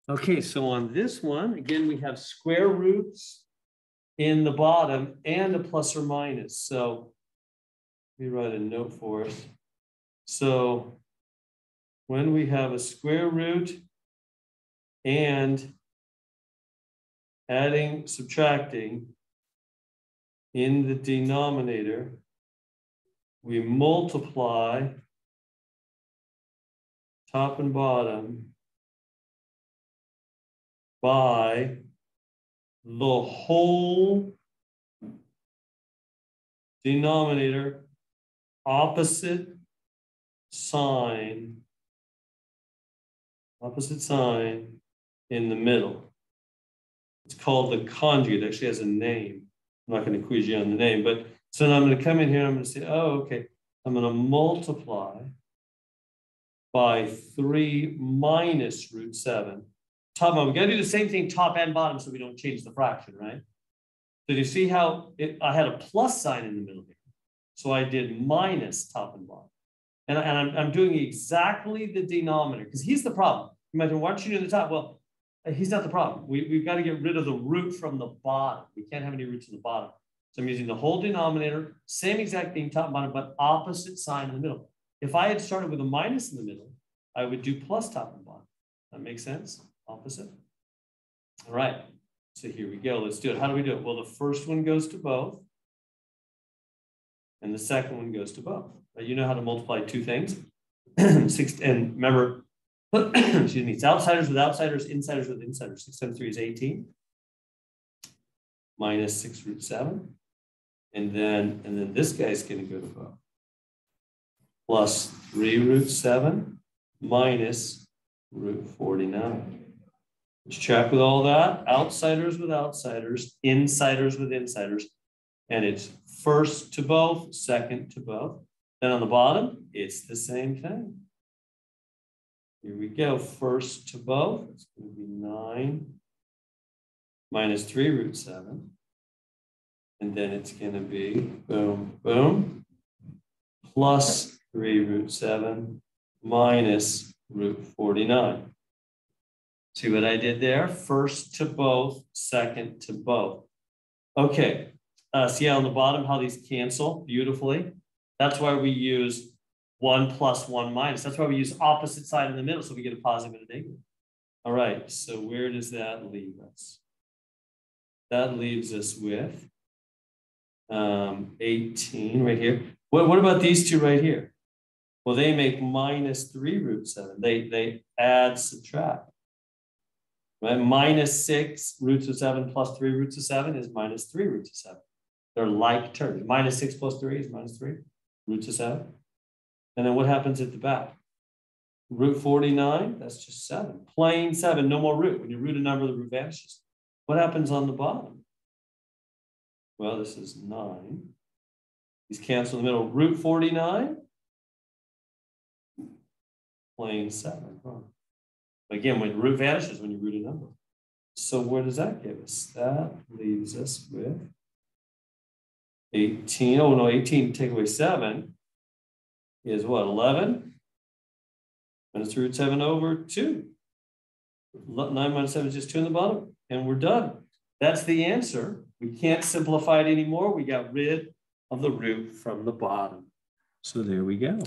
Okay, so on this one, again, we have square roots in the bottom and a plus or minus. So let me write a note for us. So when we have a square root and adding, subtracting in the denominator, we multiply top and bottom by the whole denominator, opposite sign in the middle. It's called the conjugate. It actually has a name. I'm not going to quiz you on the name, but so now I'm going to come in here and I'm going to say, oh, okay, I'm going to multiply by 3 minus root 7. Top, we got to do the same thing top and bottom so we don't change the fraction, right? So do you see how I had a plus sign in the middle here? So I did minus top and bottom. And I'm doing exactly the denominator because he's the problem. You might think, why aren't you doing the top? Well, he's not the problem. We've got to get rid of the root from the bottom. We can't have any roots in the bottom. So I'm using the whole denominator, same exact thing, top and bottom, but opposite sign in the middle. If I had started with a minus in the middle, I would do plus top and bottom. That makes sense? Opposite. All right. So here we go. Let's do it. How do we do it? Well, the first one goes to both. And the second one goes to both. You know how to multiply two things. And remember, excuse me, it's outsiders with outsiders, insiders with insiders. 6 times 3 is 18. Minus 6 root 7. And then this guy's going to go to both. Plus 3 root 7 minus root 49. Let's check with all that. Outsiders with outsiders, insiders with insiders. And it's first to both, second to both. Then on the bottom, it's the same thing. Here we go. First to both. It's going to be 9 minus 3 root 7. And then it's going to be boom, boom, plus 3 root 7 minus root 49. See what I did there? First to both, second to both. Okay. See on the bottom how these cancel beautifully? That's why we use 1 plus 1 minus. That's why we use opposite side in the middle so we get a positive and a negative. All right, so where does that leave us? That leaves us with 18 right here. What about these two right here? Well, they make minus 3 root 7. They add, subtract. Right? Minus 6 roots of 7 plus 3 roots of 7 is minus 3 roots of 7. They're like terms. Minus 6 plus 3 is minus 3 roots of 7. And then what happens at the back? Root 49, that's just 7. Plain 7, no more root. When you root a number, the root vanishes. What happens on the bottom? Well, this is 9. These cancel in the middle. Root 49, plain 7. Huh? Again, when root vanishes, when you root a number. So where does that give us? That leaves us with 18. Oh, no, 18 take away 7 is what? 11 minus root 7 over 2. 9 minus 7 is just 2 in the bottom, and we're done. That's the answer. We can't simplify it anymore. We got rid of the root from the bottom. So there we go.